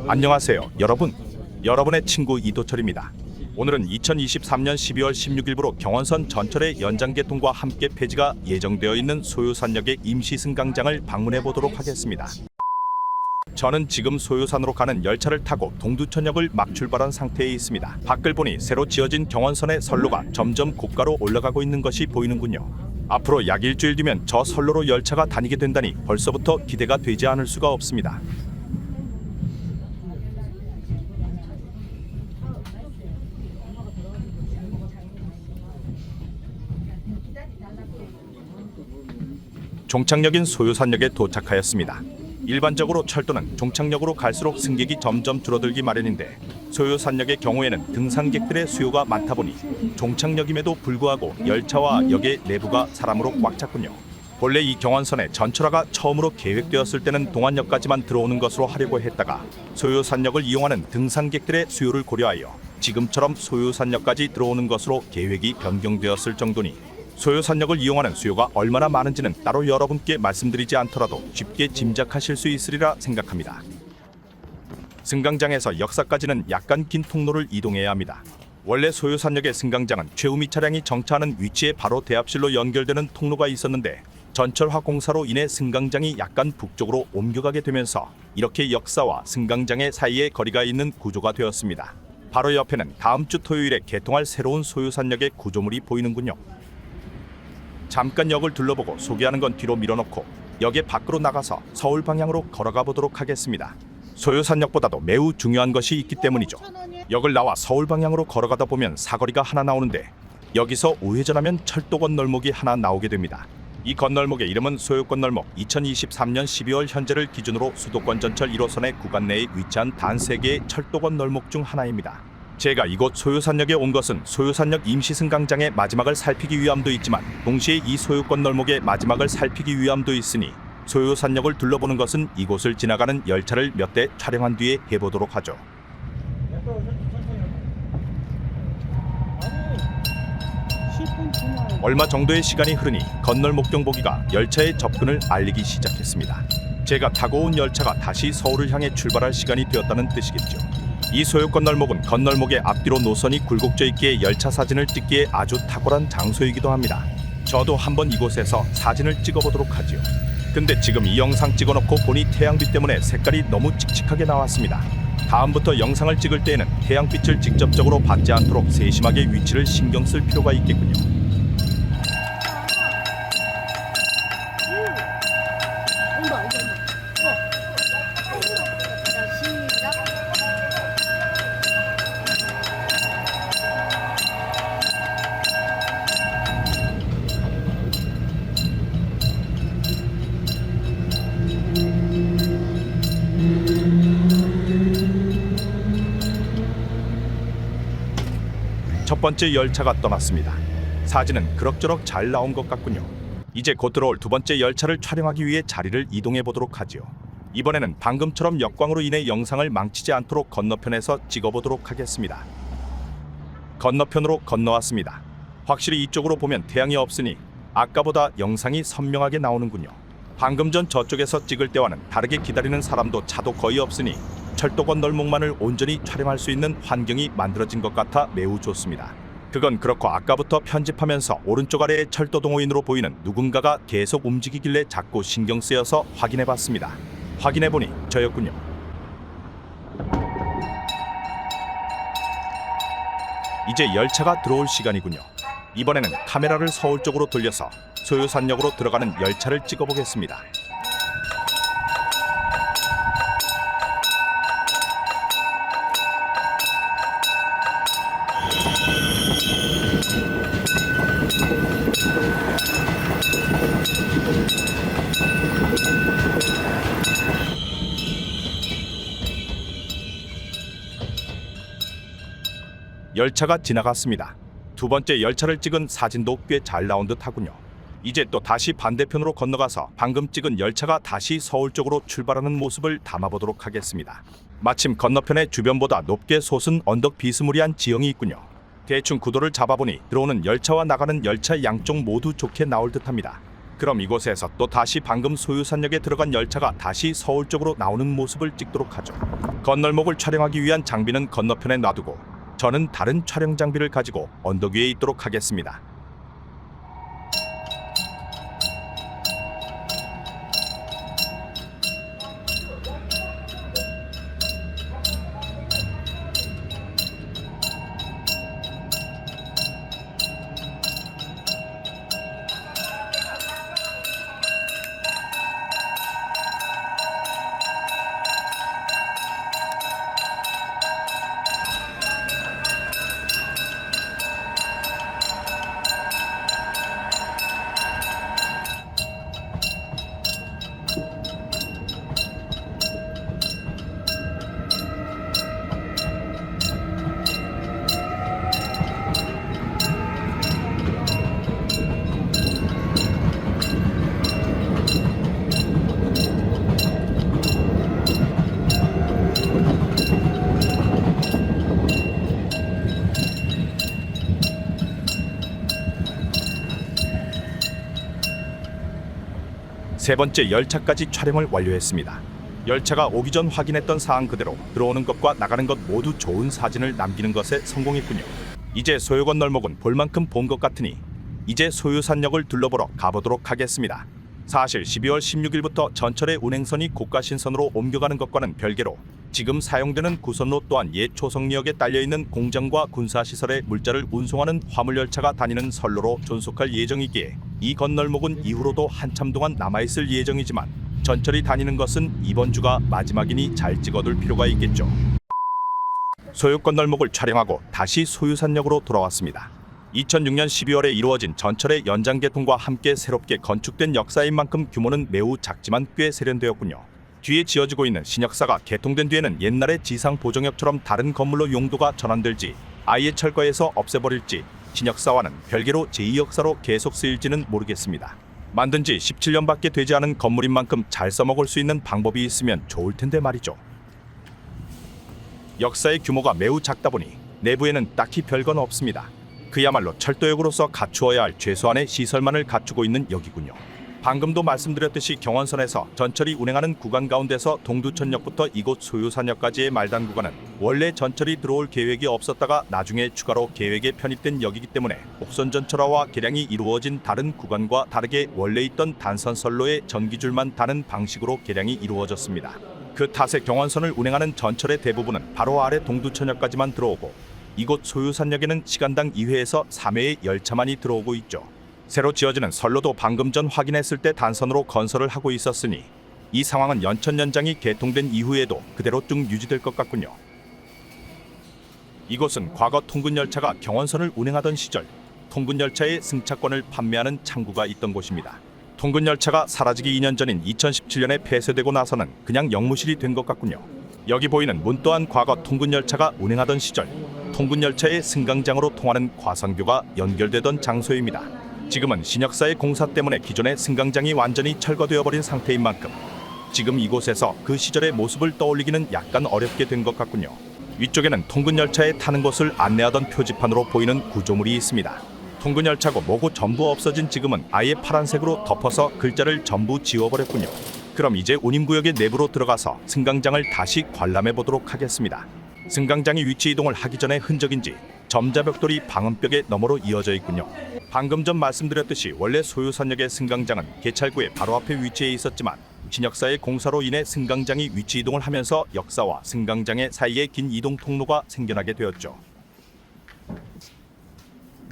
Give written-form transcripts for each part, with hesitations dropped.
안녕하세요, 여러분. 여러분의 친구 이도철입니다. 오늘은 2023년 12월 16일부로 경원선 전철의 연장 개통과 함께 폐지가 예정되어 있는 소요산역의 임시 승강장을 방문해 보도록 하겠습니다. 저는 지금 소요산으로 가는 열차를 타고 동두천역을 막 출발한 상태에 있습니다. 밖을 보니 새로 지어진 경원선의 선로가 점점 고가로 올라가고 있는 것이 보이는군요. 앞으로 약 일주일 뒤면 저 선로로 열차가 다니게 된다니 벌써부터 기대가 되지 않을 수가 없습니다. 종착역인 소요산역에 도착하였습니다. 일반적으로 철도는 종착역으로 갈수록 승객이 점점 줄어들기 마련인데 소요산역의 경우에는 등산객들의 수요가 많다 보니 종착역임에도 불구하고 열차와 역의 내부가 사람으로 꽉 찼군요. 본래 이 경원선의 전철화가 처음으로 계획되었을 때는 동안역까지만 들어오는 것으로 하려고 했다가 소요산역을 이용하는 등산객들의 수요를 고려하여 지금처럼 소요산역까지 들어오는 것으로 계획이 변경되었을 정도니 소요산역을 이용하는 수요가 얼마나 많은지는 따로 여러분께 말씀드리지 않더라도 쉽게 짐작하실 수 있으리라 생각합니다. 승강장에서 역사까지는 약간 긴 통로를 이동해야 합니다. 원래 소요산역의 승강장은 최우미 차량이 정차하는 위치에 바로 대합실로 연결되는 통로가 있었는데 전철화 공사로 인해 승강장이 약간 북쪽으로 옮겨가게 되면서 이렇게 역사와 승강장의 사이에 거리가 있는 구조가 되었습니다. 바로 옆에는 다음 주 토요일에 개통할 새로운 소요산역의 구조물이 보이는군요. 잠깐 역을 둘러보고 소개하는 건 뒤로 밀어놓고 역의 밖으로 나가서 서울 방향으로 걸어가 보도록 하겠습니다. 소요산역보다도 매우 중요한 것이 있기 때문이죠. 역을 나와 서울 방향으로 걸어가다 보면 사거리가 하나 나오는데 여기서 우회전하면 철도 건널목이 하나 나오게 됩니다. 이 건널목의 이름은 소요건널목. 2023년 12월 현재를 기준으로 수도권 전철 1호선의 구간 내에 위치한 단 3개의 철도 건널목 중 하나입니다. 제가 이곳 소요산역에 온 것은 소요산역 임시승강장의 마지막을 살피기 위함도 있지만 동시에 이 소요건널목의 마지막을 살피기 위함도 있으니 소요산역을 둘러보는 것은 이곳을 지나가는 열차를 몇 대 촬영한 뒤에 해보도록 하죠. 얼마 정도의 시간이 흐르니 건널목 경보기가 열차의 접근을 알리기 시작했습니다. 제가 타고 온 열차가 다시 서울을 향해 출발할 시간이 되었다는 뜻이겠죠. 이 소요건널목은 건널목의 앞뒤로 노선이 굴곡져 있기에 열차 사진을 찍기에 아주 탁월한 장소이기도 합니다. 저도 한번 이곳에서 사진을 찍어보도록 하지요. 근데 지금 이 영상 찍어놓고 보니 태양빛 때문에 색깔이 너무 칙칙하게 나왔습니다. 다음부터 영상을 찍을 때에는 태양빛을 직접적으로 받지 않도록 세심하게 위치를 신경 쓸 필요가 있겠군요. 첫 번째 열차가 떠났습니다. 사진은 그럭저럭 잘 나온 것 같군요. 이제 곧 들어올 두 번째 열차를 촬영하기 위해 자리를 이동해 보도록 하지요. 이번에는 방금처럼 역광으로 인해 영상을 망치지 않도록 건너편에서 찍어보도록 하겠습니다. 건너편으로 건너왔습니다. 확실히 이쪽으로 보면 태양이 없으니 아까보다 영상이 선명하게 나오는군요. 방금 전 저쪽에서 찍을 때와는 다르게 기다리는 사람도 차도 거의 없으니 철도 건널목만을 온전히 촬영할 수 있는 환경이 만들어진 것 같아 매우 좋습니다. 그건 그렇고 아까부터 편집하면서 오른쪽 아래에 철도 동호인으로 보이는 누군가가 계속 움직이길래 자꾸 신경 쓰여서 확인해봤습니다. 확인해보니 저였군요. 이제 열차가 들어올 시간이군요. 이번에는 카메라를 서울 쪽으로 돌려서 소요산역으로 들어가는 열차를 찍어보겠습니다. 열차가 지나갔습니다. 두 번째 열차를 찍은 사진도 꽤 잘 나온 듯 하군요. 이제 또 다시 반대편으로 건너가서 방금 찍은 열차가 다시 서울 쪽으로 출발하는 모습을 담아보도록 하겠습니다. 마침 건너편에 주변보다 높게 솟은 언덕 비스무리한 지형이 있군요. 대충 구도를 잡아보니 들어오는 열차와 나가는 열차 양쪽 모두 좋게 나올 듯합니다. 그럼 이곳에서 또 다시 방금 소유산역에 들어간 열차가 다시 서울 쪽으로 나오는 모습을 찍도록 하죠. 건널목을 촬영하기 위한 장비는 건너편에 놔두고 저는 다른 촬영 장비를 가지고 언덕 위에 있도록 하겠습니다. 세 번째 열차까지 촬영을 완료했습니다. 열차가 오기 전 확인했던 사항 그대로 들어오는 것과 나가는 것 모두 좋은 사진을 남기는 것에 성공했군요. 이제 소요건널목은 볼만큼 본 것 같으니 이제 소유산역을 둘러보러 가보도록 하겠습니다. 사실 12월 16일부터 전철의 운행선이 고가신선으로 옮겨가는 것과는 별개로 지금 사용되는 구선로 또한 옛 초성리역에 딸려있는 공장과 군사시설의 물자를 운송하는 화물열차가 다니는 선로로 존속할 예정이기에 이 건널목은 이후로도 한참 동안 남아있을 예정이지만 전철이 다니는 것은 이번 주가 마지막이니 잘 찍어둘 필요가 있겠죠. 소요건널목을 촬영하고 다시 소유산역으로 돌아왔습니다. 2006년 12월에 이루어진 전철의 연장 개통과 함께 새롭게 건축된 역사인 만큼 규모는 매우 작지만 꽤 세련되었군요. 뒤에 지어지고 있는 신역사가 개통된 뒤에는 옛날의 지상 보정역처럼 다른 건물로 용도가 전환될지 아예 철거해서 없애버릴지 신역사와는 별개로 제2역사로 계속 쓰일지는 모르겠습니다. 만든 지 17년밖에 되지 않은 건물인 만큼 잘 써먹을 수 있는 방법이 있으면 좋을 텐데 말이죠. 역사의 규모가 매우 작다 보니 내부에는 딱히 별건 없습니다. 그야말로 철도역으로서 갖추어야 할 최소한의 시설만을 갖추고 있는 역이군요. 방금도 말씀드렸듯이 경원선에서 전철이 운행하는 구간 가운데서 동두천역부터 이곳 소유산역까지의 말단 구간은 원래 전철이 들어올 계획이 없었다가 나중에 추가로 계획에 편입된 역이기 때문에 옥선 전철화와 개량이 이루어진 다른 구간과 다르게 원래 있던 단선선로의 전기줄만 다는 방식으로 개량이 이루어졌습니다. 그 탓에 경원선을 운행하는 전철의 대부분은 바로 아래 동두천역까지만 들어오고 이곳 소유산역에는 시간당 2회에서 3회의 열차만이 들어오고 있죠. 새로 지어지는 선로도 방금 전 확인했을 때 단선으로 건설을 하고 있었으니 이 상황은 연천연장이 개통된 이후에도 그대로 쭉 유지될 것 같군요. 이곳은 과거 통근열차가 경원선을 운행하던 시절 통근열차의 승차권을 판매하는 창구가 있던 곳입니다. 통근열차가 사라지기 2년 전인 2017년에 폐쇄되고 나서는 그냥 역무실이 된 것 같군요. 여기 보이는 문 또한 과거 통근열차가 운행하던 시절 통근열차의 승강장으로 통하는 과선교가 연결되던 장소입니다. 지금은 신역사의 공사 때문에 기존의 승강장이 완전히 철거되어 버린 상태인 만큼 지금 이곳에서 그 시절의 모습을 떠올리기는 약간 어렵게 된 것 같군요. 위쪽에는 통근열차에 타는 곳을 안내하던 표지판으로 보이는 구조물이 있습니다. 통근열차고 뭐고 전부 없어진 지금은 아예 파란색으로 덮어서 글자를 전부 지워버렸군요. 그럼 이제 운임구역의 내부로 들어가서 승강장을 다시 관람해 보도록 하겠습니다. 승강장이 위치 이동을 하기 전에 흔적인지 점자벽돌이 방음벽의 너머로 이어져 있군요. 방금 전 말씀드렸듯이 원래 소유산역의 승강장은 개찰구의 바로 앞에 위치해 있었지만 신역사의 공사로 인해 승강장이 위치 이동을 하면서 역사와 승강장의 사이에 긴 이동 통로가 생겨나게 되었죠.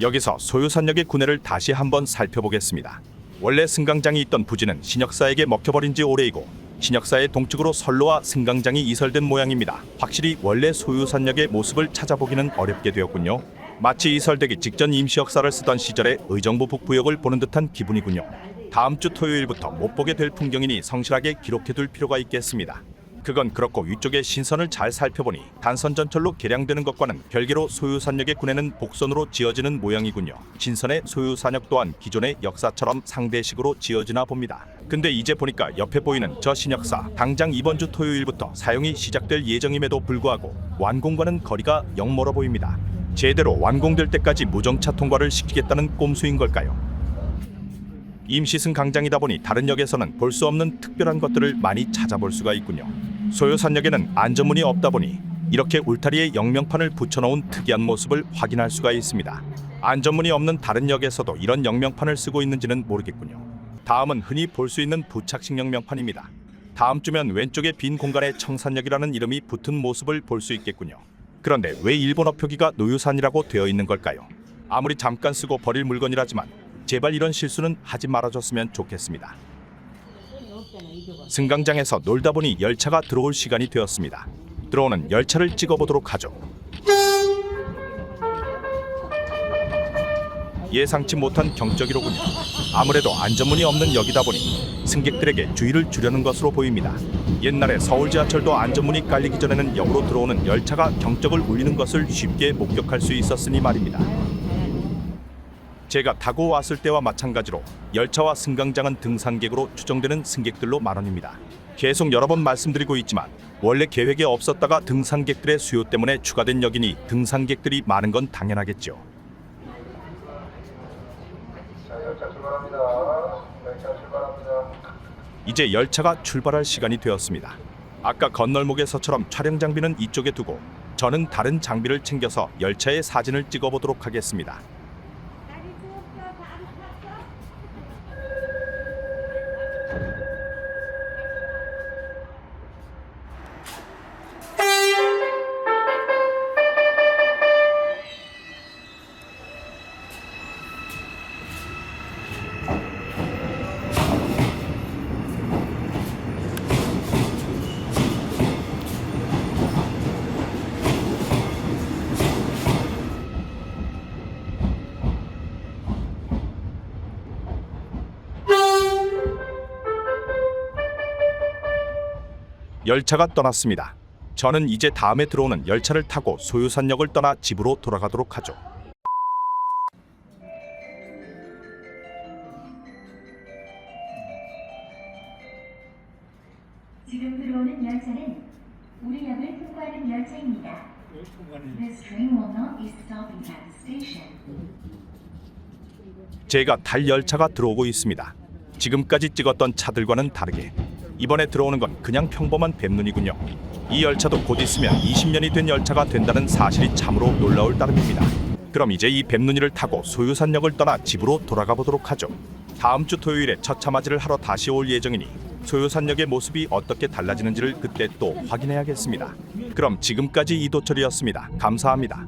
여기서 소유산역의 구내를 다시 한번 살펴보겠습니다. 원래 승강장이 있던 부지는 신역사에게 먹혀버린 지 오래이고 신역사의 동측으로 선로와 승강장이 이설된 모양입니다. 확실히 원래 소유산역의 모습을 찾아보기는 어렵게 되었군요. 마치 이설되기 직전 임시역사를 쓰던 시절의 의정부 북부역을 보는 듯한 기분이군요. 다음 주 토요일부터 못 보게 될 풍경이니 성실하게 기록해둘 필요가 있겠습니다. 그건 그렇고 위쪽의 신선을 잘 살펴보니 단선 전철로 개량되는 것과는 별개로 소유산역의 구내는 복선으로 지어지는 모양이군요. 신선의 소유산역 또한 기존의 역사처럼 상대식으로 지어지나 봅니다. 근데 이제 보니까 옆에 보이는 저 신역사 당장 이번 주 토요일부터 사용이 시작될 예정임에도 불구하고 완공과는 거리가 영 멀어 보입니다. 제대로 완공될 때까지 무정차 통과를 시키겠다는 꼼수인 걸까요? 임시승강장이다 보니 다른 역에서는 볼 수 없는 특별한 것들을 많이 찾아볼 수가 있군요. 소요산역에는 안전문이 없다 보니 이렇게 울타리에 영명판을 붙여놓은 특이한 모습을 확인할 수가 있습니다. 안전문이 없는 다른 역에서도 이런 영명판을 쓰고 있는지는 모르겠군요. 다음은 흔히 볼 수 있는 부착식 영명판입니다. 다음 주면 왼쪽에 빈 공간에 청산역이라는 이름이 붙은 모습을 볼 수 있겠군요. 그런데 왜 일본어 표기가 노유산이라고 되어 있는 걸까요? 아무리 잠깐 쓰고 버릴 물건이라지만 제발 이런 실수는 하지 말아줬으면 좋겠습니다. 승강장에서 놀다 보니 열차가 들어올 시간이 되었습니다. 들어오는 열차를 찍어보도록 하죠. 예상치 못한 경적이로군요. 아무래도 안전문이 없는 역이다 보니 승객들에게 주의를 주려는 것으로 보입니다. 옛날에 서울 지하철도 안전문이 깔리기 전에는 역으로 들어오는 열차가 경적을 울리는 것을 쉽게 목격할 수 있었으니 말입니다. 제가 타고 왔을 때와 마찬가지로 열차와 승강장은 등산객으로 추정되는 승객들로 만원입니다. 계속 여러 번 말씀드리고 있지만 원래 계획에 없었다가 등산객들의 수요 때문에 추가된 역이니 등산객들이 많은 건 당연하겠죠. 이제 열차가 출발할 시간이 되었습니다. 아까 건널목에서처럼 촬영 장비는 이쪽에 두고 저는 다른 장비를 챙겨서 열차의 사진을 찍어보도록 하겠습니다. 열차가 떠났습니다. 저는 이제 다음에 들어오는 열차를 타고 소유산역을 떠나 집으로 돌아가도록 하죠. 지금 들어오는 열차는 우리 역을 통과하는 열차입니다. This train will not be stopping at the station. 제가 탈 열차가 들어오고 있습니다. 지금까지 찍었던 차들과는 다르게 이번에 들어오는 건 그냥 평범한 뱀눈이군요. 이 열차도 곧 있으면 20년이 된 열차가 된다는 사실이 참으로 놀라울 따름입니다. 그럼 이제 이 뱀눈이를 타고 소유산역을 떠나 집으로 돌아가 보도록 하죠. 다음 주 토요일에 첫 차맞이를 하러 다시 올 예정이니 소유산역의 모습이 어떻게 달라지는지를 그때 또 확인해야겠습니다. 그럼 지금까지 이도철이었습니다. 감사합니다.